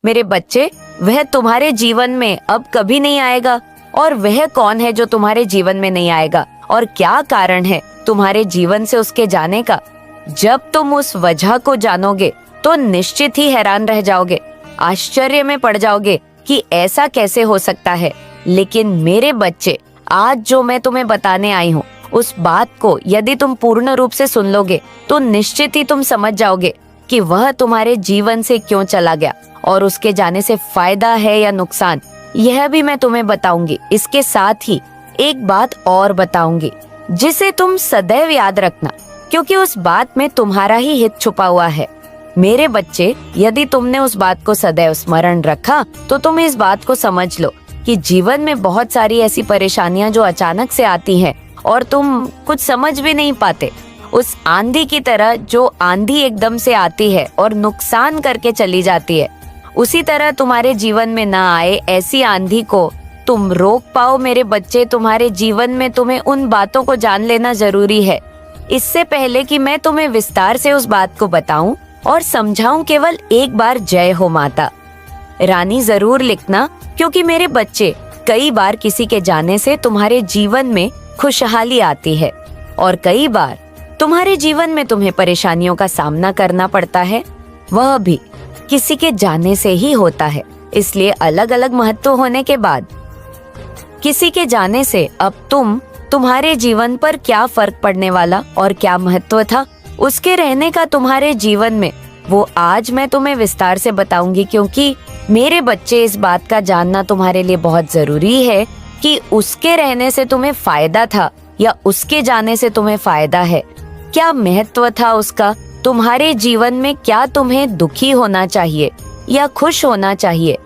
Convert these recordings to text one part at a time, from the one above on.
मेरे बच्चे, वह तुम्हारे जीवन में अब कभी नहीं आएगा। और वह कौन है जो तुम्हारे जीवन में नहीं आएगा, और क्या कारण है तुम्हारे जीवन से उसके जाने का? जब तुम उस वजह को जानोगे तो निश्चित ही हैरान रह जाओगे, आश्चर्य में पड़ जाओगे कि ऐसा कैसे हो सकता है। लेकिन मेरे बच्चे, आज जो मैं तुम्हें बताने आई हूँ, उस बात को यदि तुम पूर्ण रूप से सुन लोगे तो निश्चित ही तुम समझ जाओगे कि वह तुम्हारे जीवन से क्यों चला गया और उसके जाने से फायदा है या नुकसान, यह भी मैं तुम्हें बताऊंगी। इसके साथ ही एक बात और बताऊंगी जिसे तुम सदैव याद रखना, क्योंकि उस बात में तुम्हारा ही हित छुपा हुआ है। मेरे बच्चे, यदि तुमने उस बात को सदैव स्मरण रखा तो तुम इस बात को समझ लो कि जीवन में बहुत सारी ऐसी परेशानियां जो अचानक से आती हैं और तुम कुछ समझ भी नहीं पाते। उस आंधी की तरह जो आंधी एकदम से आती है और नुकसान करके चली जाती है, उसी तरह तुम्हारे जीवन में ना आए ऐसी आंधी को तुम रोक पाओ। मेरे बच्चे, तुम्हारे जीवन में तुम्हें उन बातों को जान लेना जरूरी है। इससे पहले कि मैं तुम्हें विस्तार से उस बात को बताऊं और समझाऊं, केवल एक बार जय हो माता रानी जरूर लिखना, क्योंकि मेरे बच्चे, कई बार किसी के जाने से तुम्हारे जीवन में खुशहाली आती है और कई बार तुम्हारे जीवन में तुम्हें परेशानियों का सामना करना पड़ता है, वह भी किसी के जाने से ही होता है। इसलिए अलग अलग महत्व होने के बाद किसी के जाने से अब तुम्हारे जीवन पर क्या फर्क पड़ने वाला और क्या महत्व था उसके रहने का तुम्हारे जीवन में, वो आज मैं तुम्हें विस्तार से बताऊंगी। क्योंकि मेरे बच्चे, इस बात का जानना तुम्हारे लिए बहुत जरूरी है कि उसके रहने से तुम्हें फायदा था या उसके जाने से तुम्हें फायदा है। क्या महत्व था उसका तुम्हारे जीवन में? क्या तुम्हें दुखी होना चाहिए या खुश होना चाहिए?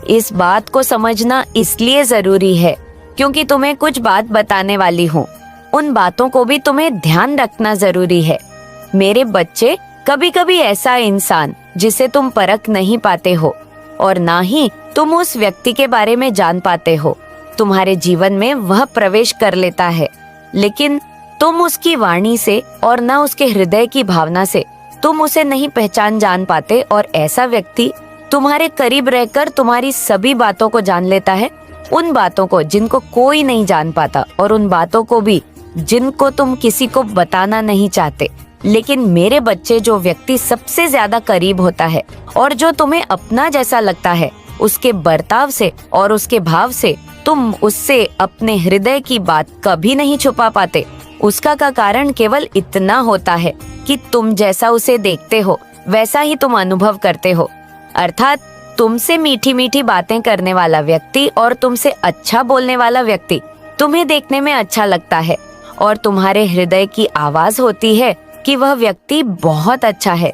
इस बात को समझना इसलिए जरूरी है क्योंकि तुम्हें कुछ बात बताने वाली हूँ। उन बातों को भी तुम्हें ध्यान रखना जरूरी है। मेरे बच्चे, कभी कभी ऐसा इंसान जिसे तुम परख नहीं पाते हो और ना ही तुम उस व्यक्ति के बारे में जान पाते हो, तुम्हारे जीवन में वह प्रवेश कर लेता है, लेकिन तुम उसकी वाणी से और न उसके हृदय की भावना से तुम उसे नहीं पहचान जान पाते। और ऐसा व्यक्ति तुम्हारे करीब रहकर तुम्हारी सभी बातों को जान लेता है, उन बातों को जिनको कोई नहीं जान पाता और उन बातों को भी जिनको तुम किसी को बताना नहीं चाहते। लेकिन मेरे बच्चे, जो व्यक्ति सबसे ज्यादा करीब होता है और जो तुम्हें अपना जैसा लगता है, उसके बर्ताव से और उसके भाव से तुम उससे अपने हृदय की बात कभी नहीं छुपा पाते। उसका का कारण केवल इतना होता है कि तुम जैसा उसे देखते हो वैसा ही तुम अनुभव करते हो। अर्थात तुमसे मीठी मीठी बातें करने वाला व्यक्ति और तुमसे अच्छा बोलने वाला व्यक्ति तुम्हें देखने में अच्छा लगता है और तुम्हारे हृदय की आवाज होती है कि वह व्यक्ति बहुत अच्छा है,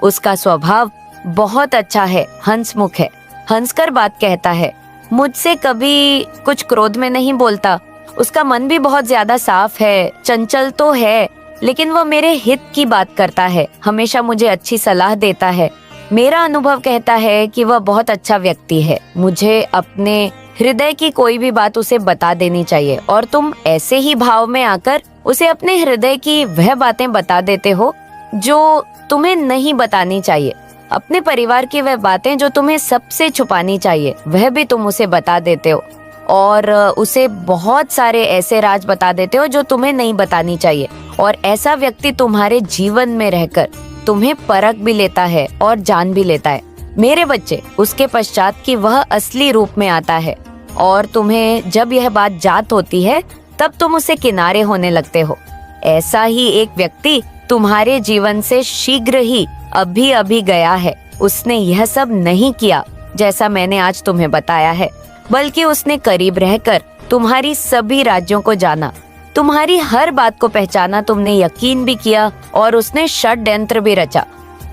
उसका स्वभाव बहुत अच्छा है, हंसमुख है, हंसकर बात कहता है, मुझसे कभी कुछ क्रोध में नहीं बोलता, उसका मन भी बहुत ज्यादा साफ है, चंचल तो है लेकिन वह मेरे हित की बात करता है, हमेशा मुझे अच्छी सलाह देता है। मेरा अनुभव कहता है कि वह बहुत अच्छा व्यक्ति है, मुझे अपने हृदय की कोई भी बात उसे बता देनी चाहिए और तुम ऐसे ही भाव में आकर उसे अपने हृदय की वह बातें बता देते हो जो तुम्हें नहीं बतानी चाहिए। अपने परिवार की वह बातें जो तुम्हें सबसे छुपानी चाहिए, वह भी तुम उसे बता देते हो और उसे बहुत सारे ऐसे राज बता देते हो जो तुम्हें नहीं बतानी चाहिए। और ऐसा व्यक्ति तुम्हारे जीवन में रहकर तुम्हें परख भी लेता है और जान भी लेता है। मेरे बच्चे, उसके पश्चात कि वह असली रूप में आता है और तुम्हें जब यह बात जात होती है तब तुम उसे किनारे होने लगते हो। ऐसा ही एक व्यक्ति तुम्हारे जीवन से शीघ्र ही अभी अभी गया है। उसने यह सब नहीं किया जैसा मैंने आज तुम्हें बताया है, बल्कि उसने करीब रहकर तुम्हारी सभी राज्यों को जाना, तुम्हारी हर बात को पहचाना, तुमने यकीन भी किया और उसने षड्यंत्र भी रचा।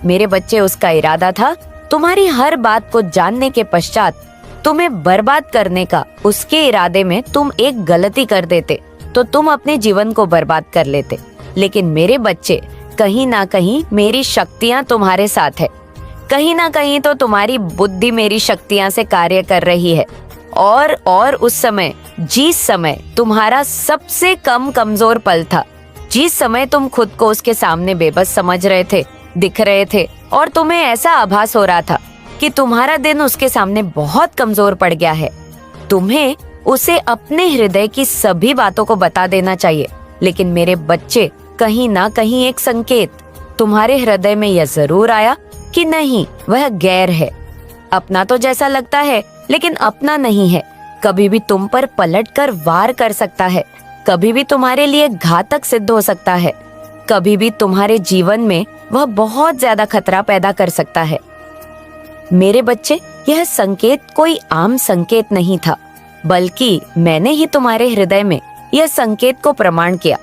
मेरे बच्चे, उसका इरादा था तुम्हारी हर बात को जानने के पश्चात तुम्हें बर्बाद करने का। उसके इरादे में तुम एक गलती कर देते तो तुम अपने जीवन को बर्बाद कर लेते। लेकिन मेरे बच्चे, कहीं ना कहीं मेरी शक्तियां तुम्हारे साथ है, कहीं ना कहीं तो तुम्हारी बुद्धि मेरी शक्तियां से कार्य कर रही है। और उस समय, जिस समय तुम्हारा सबसे कम कमजोर पल था, जिस समय तुम खुद को उसके सामने बेबस समझ रहे थे, दिख रहे थे और तुम्हें ऐसा आभास हो रहा था कि तुम्हारा दिन उसके सामने बहुत कमजोर पड़ गया है। तुम्हें उसे अपने हृदय की सभी बातों को बता देना चाहिए। लेकिन मेरे बच्चे, कहीं ना कहीं एक संकेत तुम्हारे हृदय में यह जरूर आया कि नहीं, वह गैर है। अपना तो जैसा लगता है लेकिन अपना नहीं है। कभी भी तुम पर पलटकर वार कर सकता है, कभी भी तुम्हारे लिए घातक सिद्ध हो सकता है, कभी भी तुम्हारे जीवन में वह बहुत ज्यादा खतरा पैदा कर सकता है। मेरे बच्चे, यह संकेत कोई आम संकेत नहीं था, बल्कि मैंने ही तुम्हारे हृदय में यह संकेत को प्रमाण किया,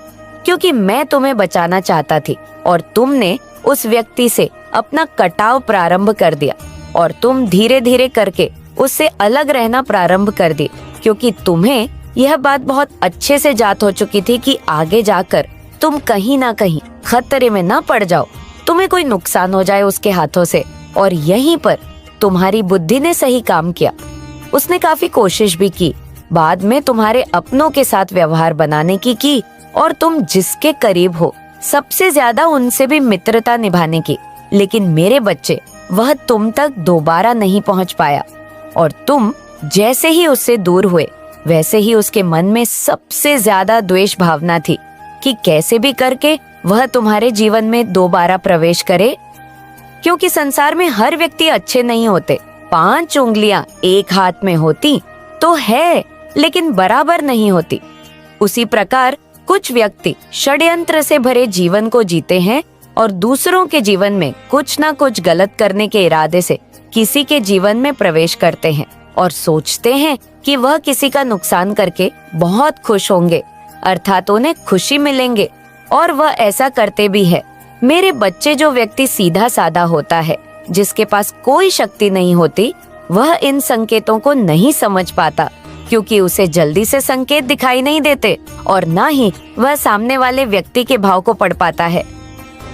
क्योंकि मैं तुम्हें बचाना चाहता थी और तुमने उस व्यक्ति से अपना कटाव प्रारंभ कर दिया और तुम धीरे धीरे करके उससे अलग रहना प्रारंभ कर दी, क्योंकि तुम्हें यह बात बहुत अच्छे से जात हो चुकी थी कि आगे जाकर तुम कहीं ना कहीं खतरे में न पड़ जाओ, तुम्हें कोई नुकसान हो जाए उसके हाथों से। और यहीं पर तुम्हारी बुद्धि ने सही काम किया। उसने काफी कोशिश भी की, बाद में तुम्हारे अपनों के साथ व्यवहार बनाने की और तुम जिसके करीब हो सबसे ज्यादा उनसे भी मित्रता निभाने की। लेकिन मेरे बच्चे, वह तुम तक दोबारा नहीं पहुंच पाया और तुम जैसे ही उससे दूर हुए वैसे ही उसके मन में सबसे ज्यादा द्वेष भावना थी कि कैसे भी करके वह तुम्हारे जीवन में दोबारा प्रवेश करे, क्योंकि संसार में हर व्यक्ति अच्छे नहीं होते। 5 उंगलियां एक हाथ में होती तो है, लेकिन बराबर नहीं होती। उसी प्रकार कुछ व्यक्ति षड्यंत्र से भरे जीवन को जीते हैं और दूसरों के जीवन में कुछ ना कुछ गलत करने के इरादे से किसी के जीवन में प्रवेश करते हैं और सोचते हैं कि वह किसी का नुकसान करके बहुत खुश होंगे, अर्थात उन्हें खुशी मिलेंगे, और वह ऐसा करते भी है। मेरे बच्चे, जो व्यक्ति सीधा साधा होता है, जिसके पास कोई शक्ति नहीं होती, वह इन संकेतों को नहीं समझ पाता, क्योंकि उसे जल्दी से संकेत दिखाई नहीं देते और न ही वह सामने वाले व्यक्ति के भाव को पढ़ पाता है।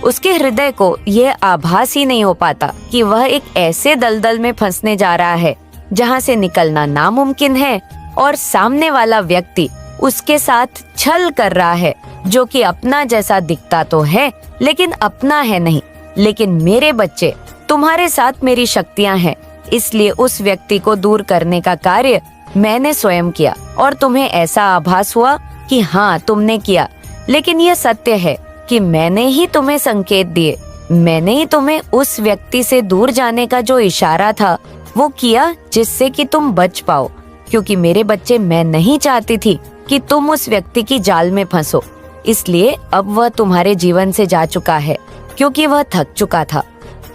उसके हृदय को यह आभास ही नहीं हो पाता कि वह एक ऐसे दलदल में फंसने जा रहा है जहां से निकलना नामुमकिन है, और सामने वाला व्यक्ति उसके साथ छल कर रहा है, जो कि अपना जैसा दिखता तो है लेकिन अपना है नहीं। लेकिन मेरे बच्चे, तुम्हारे साथ मेरी शक्तियां हैं, इसलिए उस व्यक्ति को दूर करने का कार्य मैंने स्वयं किया और तुम्हें ऐसा आभास हुआ कि हाँ, तुमने किया। लेकिन यह सत्य है कि मैंने ही तुम्हें संकेत दिए, मैंने ही तुम्हें उस व्यक्ति से दूर जाने का जो इशारा था वो किया, जिससे कि तुम बच पाओ। क्योंकि मेरे बच्चे, मैं नहीं चाहती थी कि तुम उस व्यक्ति की जाल में फंसो, इसलिए अब वह तुम्हारे जीवन से जा चुका है, क्योंकि वह थक चुका था।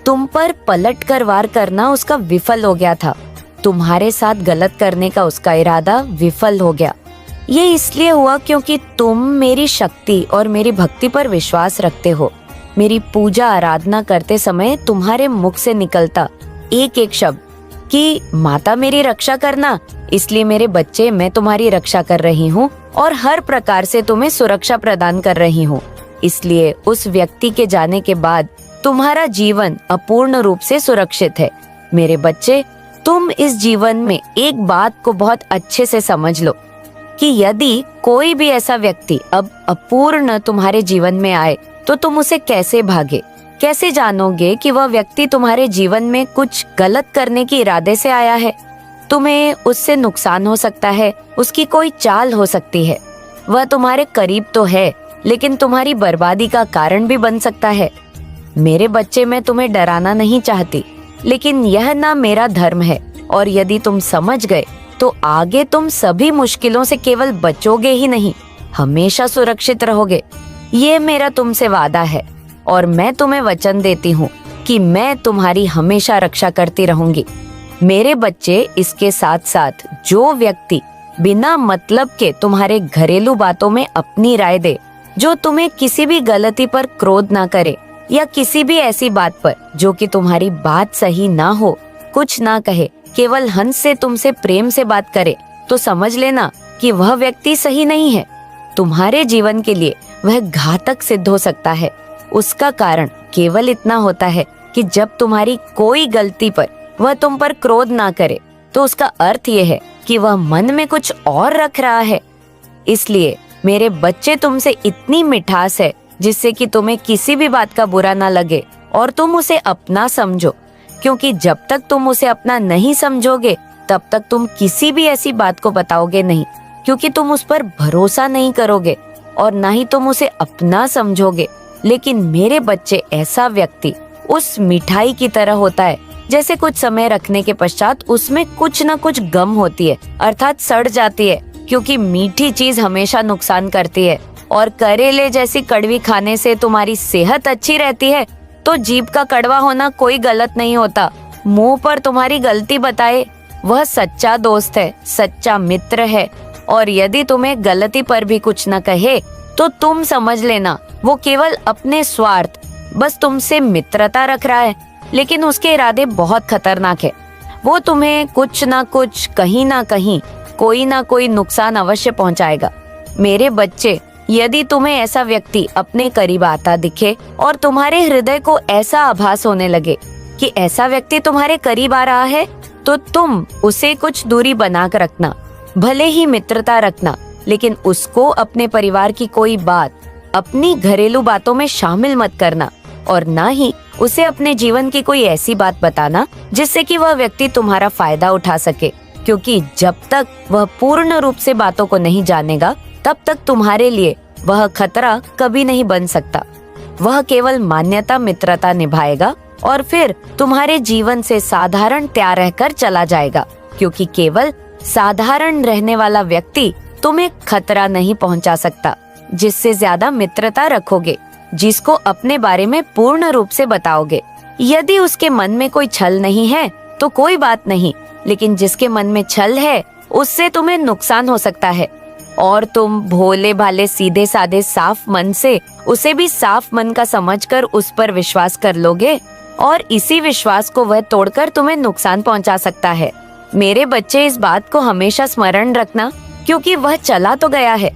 तुम पर पलट कर वार करना उसका विफल हो गया था, तुम्हारे साथ गलत करने का उसका इरादा विफल हो गया। ये इसलिए हुआ क्योंकि तुम मेरी शक्ति और मेरी भक्ति पर विश्वास रखते हो। मेरी पूजा आराधना करते समय तुम्हारे मुख से निकलता एक एक शब्द कि माता मेरी रक्षा करना, इसलिए मेरे बच्चे, मैं तुम्हारी रक्षा कर रही हूँ और हर प्रकार से तुम्हें सुरक्षा प्रदान कर रही हूँ। इसलिए उस व्यक्ति के जाने के बाद तुम्हारा जीवन अपूर्ण रूप से सुरक्षित है। मेरे बच्चे, तुम इस जीवन में एक बात को बहुत अच्छे से समझ लो कि यदि कोई भी ऐसा व्यक्ति अब अपूर्ण तुम्हारे जीवन में आए तो तुम उसे कैसे भागे, कैसे जानोगे कि वह व्यक्ति तुम्हारे जीवन में कुछ गलत करने के इरादे से आया है। तुम्हें उससे नुकसान हो सकता है, उसकी कोई चाल हो सकती है, वह तुम्हारे करीब तो है लेकिन तुम्हारी बर्बादी का कारण भी बन सकता है। मेरे बच्चे, मैं तुम्हें डराना नहीं चाहती, लेकिन यह ना मेरा धर्म है, और यदि तुम समझ गए तो आगे तुम सभी मुश्किलों से केवल बचोगे ही नहीं, हमेशा सुरक्षित रहोगे। ये मेरा तुमसे वादा है और मैं तुम्हें वचन देती हूँ कि मैं तुम्हारी हमेशा रक्षा करती रहूंगी। मेरे बच्चे, इसके साथ साथ जो व्यक्ति बिना मतलब के तुम्हारे घरेलू बातों में अपनी राय दे, जो तुम्हें किसी भी गलती पर क्रोध ना करे या किसी भी ऐसी बात पर जो कि तुम्हारी बात सही ना हो, कुछ ना कहे, केवल हंस से तुमसे प्रेम से बात करे, तो समझ लेना कि वह व्यक्ति सही नहीं है। तुम्हारे जीवन के लिए वह घातक सिद्ध हो सकता है। उसका कारण केवल इतना होता है कि जब तुम्हारी कोई गलती पर वह तुम पर क्रोध ना करे, तो उसका अर्थ यह है कि वह मन में कुछ और रख रहा है। इसलिए मेरे बच्चे, तुमसे इतनी मिठास है जिससे कि तुम्हें किसी भी बात का बुरा ना लगे और तुम उसे अपना समझो, क्योंकि जब तक तुम उसे अपना नहीं समझोगे तब तक तुम किसी भी ऐसी बात को बताओगे नहीं, क्योंकि तुम उस पर भरोसा नहीं करोगे और ना ही तुम उसे अपना समझोगे। लेकिन मेरे बच्चे, ऐसा व्यक्ति उस मिठाई की तरह होता है जैसे कुछ समय रखने के पश्चात उसमें कुछ न कुछ गम होती है, अर्थात सड़ जाती है, क्योंकि मीठी चीज हमेशा नुकसान करती है। और करेले जैसी कड़वी खाने से तुम्हारी सेहत अच्छी रहती है तो जीभ का कड़वा होना कोई गलत नहीं होता। मुंह पर तुम्हारी गलती बताए वह सच्चा दोस्त है, सच्चा मित्र है। और यदि तुम्हें गलती पर भी कुछ न कहे तो तुम समझ लेना वो केवल अपने स्वार्थ, बस तुमसे मित्रता रख रहा है, लेकिन उसके इरादे बहुत खतरनाक है। वो तुम्हें कुछ ना कुछ, कहीं ना कहीं, कोई ना कोई नुकसान अवश्य पहुंचाएगा। मेरे बच्चे, यदि तुम्हें ऐसा व्यक्ति अपने करीब आता दिखे और तुम्हारे हृदय को ऐसा आभास होने लगे कि ऐसा व्यक्ति तुम्हारे करीब आ रहा है, तो तुम उसे कुछ दूरी बना कर रखना। भले ही मित्रता रखना, लेकिन उसको अपने परिवार की कोई बात, अपनी घरेलू बातों में शामिल मत करना, और ना ही उसे अपने जीवन की कोई ऐसी बात बताना जिससे कि वह व्यक्ति तुम्हारा फायदा उठा सके, क्योंकि जब तक वह पूर्ण रूप से बातों को नहीं जानेगा तब तक तुम्हारे लिए वह खतरा कभी नहीं बन सकता। वह केवल मान्यता मित्रता निभाएगा और फिर तुम्हारे जीवन से साधारण त्याग रहकर चला जाएगा, क्योंकि केवल साधारण रहने वाला व्यक्ति तुम्हें खतरा नहीं पहुंचा सकता। जिससे ज्यादा मित्रता रखोगे, जिसको अपने बारे में पूर्ण रूप से बताओगे, यदि उसके मन में कोई छल नहीं है तो कोई बात नहीं, लेकिन जिसके मन में छल है उससे तुम्हें नुकसान हो सकता है। और तुम भोले भाले सीधे साधे साफ मन से उसे भी साफ मन का समझकर उस पर विश्वास कर लोगे, और इसी विश्वास को वह तोड़कर तुम्हें नुकसान पहुंचा सकता है। मेरे बच्चे, इस बात को हमेशा स्मरण रखना, क्योंकि वह चला तो गया है,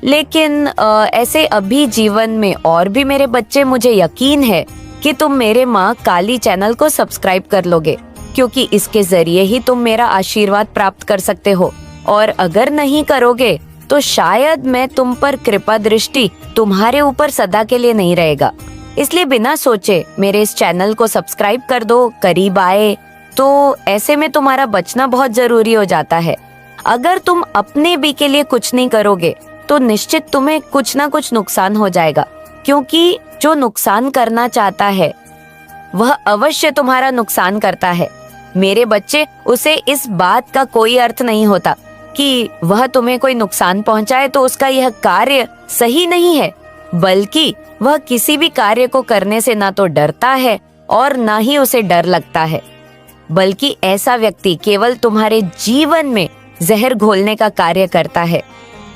लेकिन ऐसे अभी जीवन में और भी मेरे बच्चे, मुझे यकीन है कि तुम मेरे माँ काली चैनल को सब्सक्राइब कर लोगे, क्योंकि इसके जरिए ही तुम मेरा आशीर्वाद प्राप्त कर सकते हो। और अगर नहीं करोगे तो शायद मैं तुम पर कृपा दृष्टि तुम्हारे ऊपर सदा के लिए नहीं रहेगा। इसलिए बिना सोचे मेरे इस चैनल को सब्सक्राइब कर दो। करीब आए तो ऐसे में तुम्हारा बचना बहुत जरूरी हो जाता है। अगर तुम अपने भी के लिए कुछ नहीं करोगे तो निश्चित तुम्हें कुछ ना कुछ नुकसान हो जाएगा, क्योंकि जो नुकसान करना चाहता है वह अवश्य तुम्हारा नुकसान करता है। मेरे बच्चे, उसे इस बात का कोई अर्थ नहीं होता कि वह तुम्हें कोई नुकसान पहुंचाए तो उसका यह कार्य सही नहीं है, बल्कि वह किसी भी कार्य को करने से ना तो डरता है और ना ही उसे डर लगता है, बल्कि ऐसा व्यक्ति केवल तुम्हारे जीवन में जहर घोलने का कार्य करता है।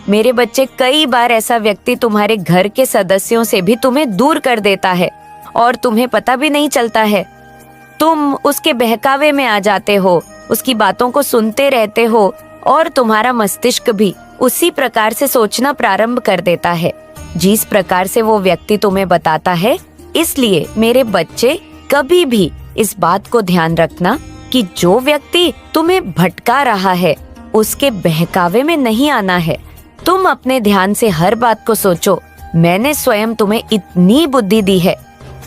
मेरे बच्चे, कई बार ऐसा व्यक्ति तुम्हारे घर के सदस्यों से भी तुम्हें दूर कर देता है और तुम्हें पता भी नहीं चलता है। तुम उसके बहकावे में आ जाते हो, उसकी बातों को सुनते रहते हो और तुम्हारा मस्तिष्क भी उसी प्रकार से सोचना प्रारंभ कर देता है जिस प्रकार से वो व्यक्ति तुम्हें बताता है। इसलिए मेरे बच्चे, कभी भी इस बात को ध्यान रखना कि जो व्यक्ति तुम्हें भटका रहा है उसके बहकावे में नहीं आना है। तुम अपने ध्यान से हर बात को सोचो। मैंने स्वयं तुम्हें इतनी बुद्धि दी है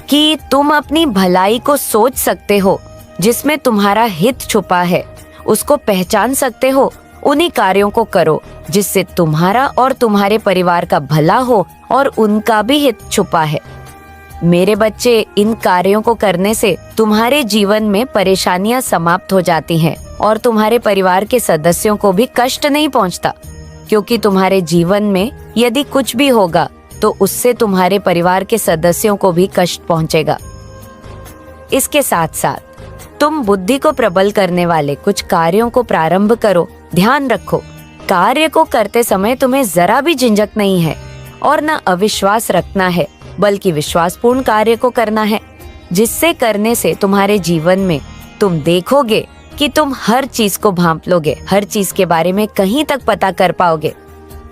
कि तुम अपनी भलाई को सोच सकते हो, जिसमें तुम्हारा हित छुपा है उसको पहचान सकते हो। उन्हीं कार्यों को करो जिससे तुम्हारा और तुम्हारे परिवार का भला हो और उनका भी हित छुपा है। मेरे बच्चे, इन कार्यों को करने से तुम्हारे जीवन में परेशानियां समाप्त हो जाती हैं और तुम्हारे परिवार के सदस्यों को भी कष्ट नहीं पहुंचता, क्योंकि तुम्हारे जीवन में यदि कुछ भी होगा तो उससे तुम्हारे परिवार के सदस्यों को भी कष्ट पहुंचेगा। इसके साथ साथ तुम बुद्धि को प्रबल करने वाले कुछ कार्यों को प्रारंभ करो। ध्यान रखो, कार्य को करते समय तुम्हें जरा भी झिझक नहीं है और न अविश्वास रखना है, बल्कि विश्वासपूर्ण कार्य को करना है, जिससे करने से तुम्हारे जीवन में तुम देखोगे कि तुम हर चीज को भांप लोगे, हर चीज के बारे में कहीं तक पता कर पाओगे।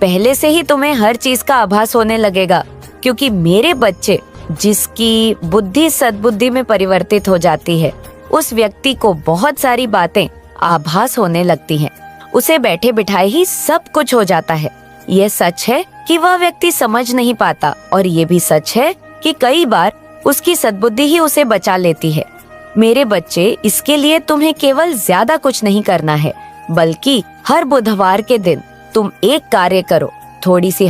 पहले से ही तुम्हें हर चीज का आभास होने लगेगा, क्योंकि मेरे बच्चे, जिसकी बुद्धि सद्बुद्धि में परिवर्तित हो जाती है, उस व्यक्ति को बहुत सारी बातें आभास होने लगती हैं। उसे बैठे बिठाए ही सब कुछ हो जाता है। यह सच है कि वह व्यक्ति समझ नहीं पाता, और ये भी सच है कि कई बार उसकी सद्बुद्धि ही उसे बचा लेती है। मेरे बच्चे, इसके लिए तुम्हें केवल ज्यादा कुछ नहीं करना है, बल्कि हर बुधवार के दिन तुम एक कार्य करो, थोड़ी सी